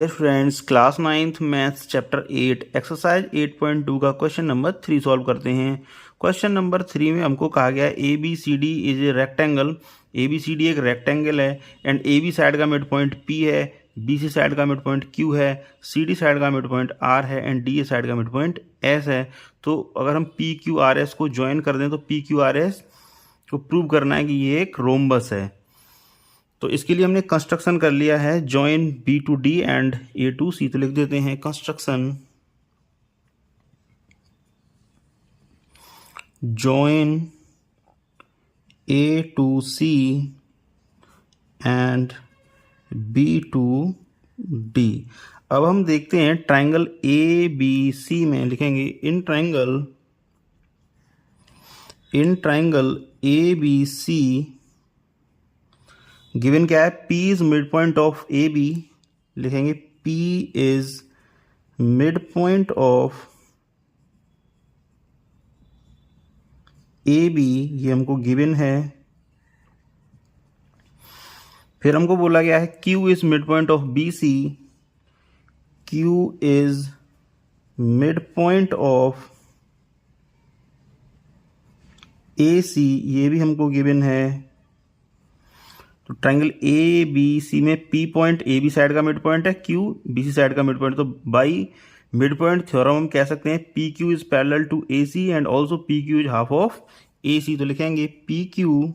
Dear friends, class 9th maths chapter 8 exercise 8.2 का question number 3 solve करते हैं। Question number 3 में हमको कहा गया है A B C D is a rectangle. A B C D एक रेक्टेंगल है एंड ए बी साइड का मिड पॉइंट पी है, बी सी साइड का मिड पॉइंट क्यू है, सी डी साइड का मिड पॉइंट आर है and D A side का mid point S है। तो अगर हम पी क्यू आर एस को ज्वाइन कर दें तो पी क्यू आर एस को प्रूव करना है कि ये एक रोम्बस है। तो इसके लिए हमने कंस्ट्रक्शन कर लिया है join B to D and A to C. तो लिख देते हैं construction join A to C and B to D. अब हम देखते हैं ट्राइंगल ए बी सी में लिखेंगे in triangle A B C given क्या है, P is mid point of A B. लिखेंगे P is mid point of A B, ये हमको गिवन है। फिर हमको बोला गया है Q is mid point of B C, Q is mid point of A C, ये भी हमको गिवन है। तो ट्राइंगल ए बी सी में P point A B side का मिड पॉइंट है, क्यू बी सी साइड का मिड पॉइंट। तो बाई मिड पॉइंट थ्योरम हम कह सकते हैं P Q is parallel to A C and also P Q is half of A C. तो लिखेंगे P Q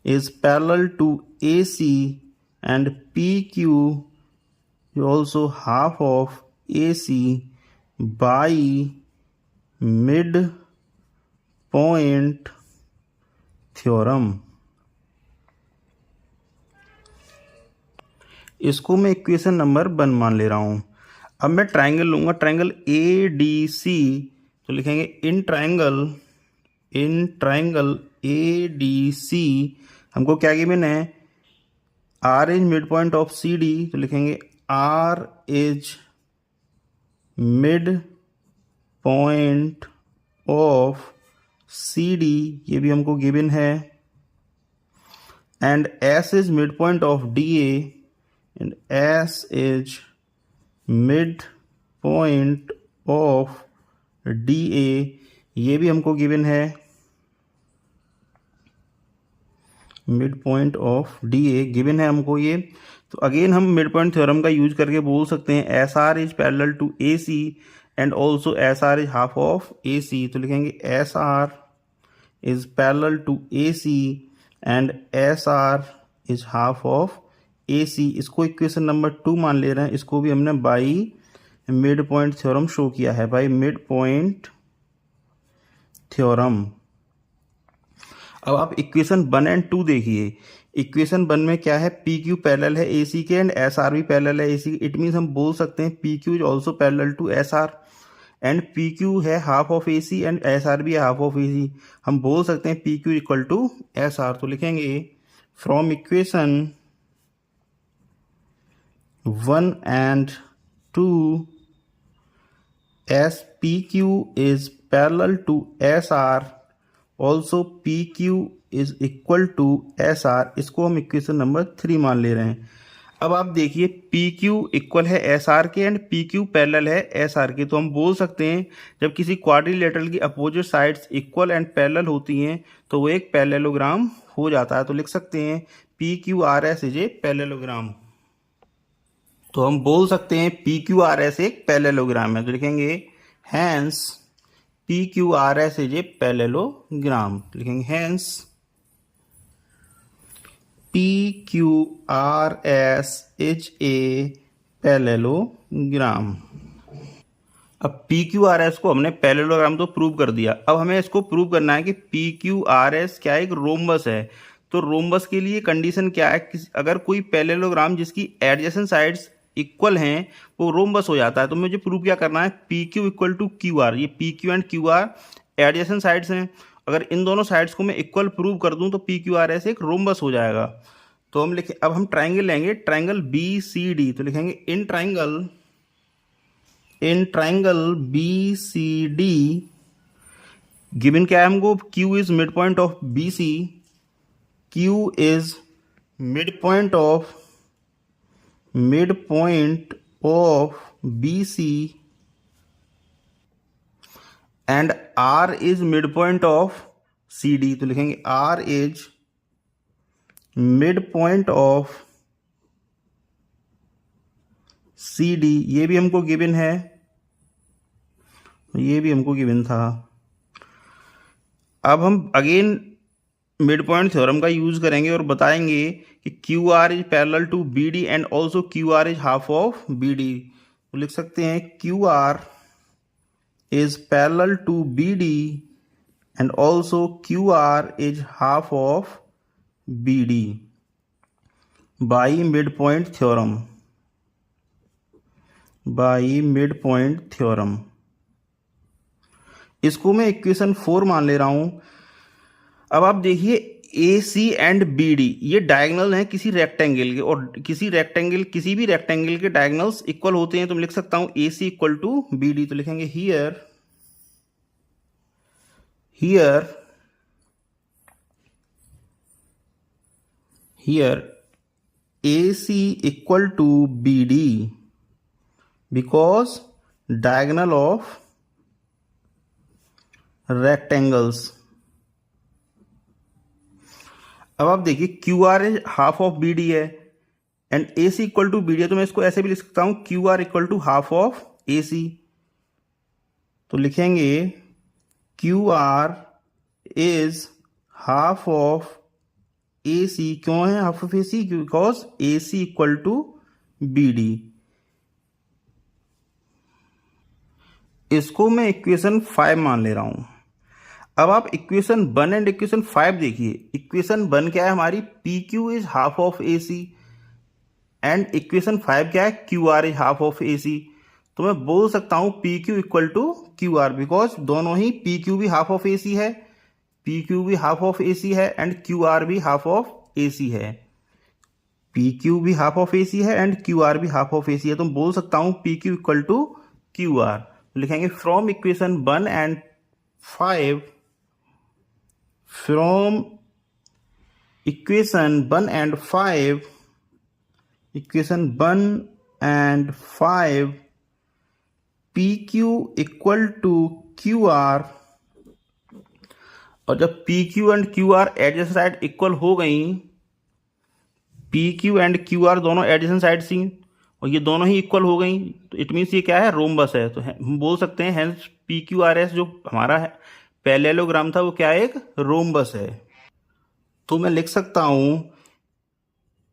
is parallel to A C and P Q is also half of A C by mid point theorem. इसको मैं equation number 1 मान ले रहा हूं। अब मैं ट्राइंगल लूंगा, ट्राइंगल ए डी सी। तो लिखेंगे in triangle A D C हमको क्या गिवन है, R is mid point of C D. तो लिखेंगे R is mid point of C D, ये भी हमको गिवन है। And S is mid point of D A and S is mid point of DA, ये भी हमको गिवन है mid point of DA given है हमको ये। तो अगेन हम मिड पॉइंट थ्योरम का यूज करके बोल सकते हैं SR is parallel to AC and also SR is half of AC। तो लिखेंगे SR is parallel to AC and SR is half of A C. इसको इक्वेशन नंबर 2 मान ले रहे हैं। इसको भी हमने by mid point theorem show किया है, बाई मिड पॉइंट थ्योरम। अब आप इक्वेशन 1 एंड 2 देखिए। इक्वेशन 1 में क्या है, पी क्यू पैरेलल है ए सी के एंड एस आर भी पैरेलल है ए सी। इट मीन्स हम बोल सकते हैं P Q is also parallel to S R and P Q है half of A C and S R भी है हाफ ऑफ ए सी। हम बोल सकते हैं P Q equal to S R. तो लिखेंगे from equation 1 and 2 as PQ is parallel to SR also PQ is equal to SR। इसको हम इक्वेशन नंबर 3 मान ले रहे हैं। अब आप देखिए PQ इक्वल है SR के एंड PQ पैरेलल है SR के। तो हम बोल सकते हैं जब किसी क्वाड्रिलेटरल की opposite sides equal and parallel होती हैं तो वो एक पैरेललोग्राम हो जाता है। तो लिख सकते हैं PQRS इज ए पैरेललोग्राम। तो हम बोल सकते हैं PQRS एक पैरेललोग्राम है। तो लिखेंगे hence PQRS is a parallelogram. लिखेंगे hence PQRS is a parallelogram. अब PQRS को हमने पैरेललोग्राम तो प्रूव कर दिया। अब हमें इसको प्रूव करना है कि PQRS क्या एक रोम्बस है। तो रोम्बस के लिए कंडीशन क्या है, अगर कोई पैरेललोग्राम जिसकी एडजेसेंट साइड्स इक्वल हैं वो रोम्बस हो जाता है। तो मुझे प्रूव क्या करना है, P Q equal to Q R. ये P Q and Q R adjacent sides हैं। अगर इन दोनों साइड्स को मैं इक्वल प्रूव कर दूं तो पी क्यू आर एस एक रोम्बस हो जाएगा। तो हम लिखें, अब हम ट्राइंगल लेंगे, ट्राइंगल बी सी डी। तो लिखेंगे in triangle B C D given क्या है हमको, Q is mid point of B C, Q is midpoint of midpoint of BC and R is midpoint of CD, तो लिखेंगे R is midpoint of CD, ये भी हमको given है, ये भी हमको गिवन था। अब हम अगेन मिड पॉइंट थ्योरम का यूज करेंगे और बताएंगे कि Q R is parallel to B D and also Q R is half of B D. तो लिख सकते हैं Q R is parallel to B D and also Q R is half of B D by mid point theorem, by mid point theorem. इसको मैं equation 4 मान ले रहा हूं। अब आप देखिए ए सी एंड बी डी ये डायगोनल हैं किसी रेक्टेंगल के, और किसी भी रेक्टेंगल के डायगोनल्स इक्वल होते हैं। तो मैं लिख सकता हूं A C equal to B D. तो लिखेंगे here A C equal to B D because diagonal of rectangles. अब आप देखिए Q R is half of B D है and A C equal to B D है, तो मैं इसको ऐसे भी लिख सकता हूं Q R equal to half of A C. तो लिखेंगे Q R is half of A C. क्यों है half of A C? Because A C equal to B D. इसको मैं इक्वेशन 5 मान ले रहा हूं। अब आप इक्वेशन 1 एंड इक्वेशन 5 देखिए। इक्वेशन 1 क्या है हमारी? P Q is half of A C and equation 5 क्या है? Q R is half of A C. तो मैं बोल सकता हूं P Q equal to Q R, because दोनों ही पी क्यू भी हाफ ऑफ ए सी है, पी क्यू भी हाफ ऑफ ए सी है एंड क्यू आर भी हाफ ऑफ ए सी है। पी क्यू भी हाफ ऑफ ए सी है एंड क्यू आर भी हाफ ऑफ ए सी है। तो मैं बोल सकता हूं P Q equal to Q R. लिखेंगे from equation 1 and 5, from equation 1 and 5, PQ equal to QR, और जब PQ and QR adjacent side equal हो गई, PQ एंड QR दोनों एडजेसेंट साइड थी और ये दोनों ही इक्वल हो गई, तो इट मीन्स ये क्या है? रोम्बस है। तो हम बोल सकते हैं हेंस PQRS जो हमारा है पैरेललोग्राम था वो क्या है? एक रोम्बस है। तो मैं लिख सकता हूं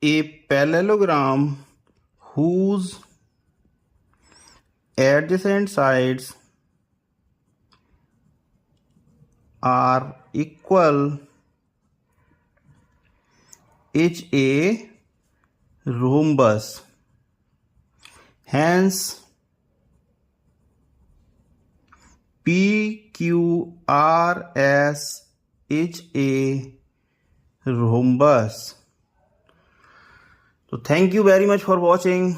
a parallelogram whose adjacent sides are equal is a rhombus. Hence PQRS is a rhombus. So thank you very much for watching.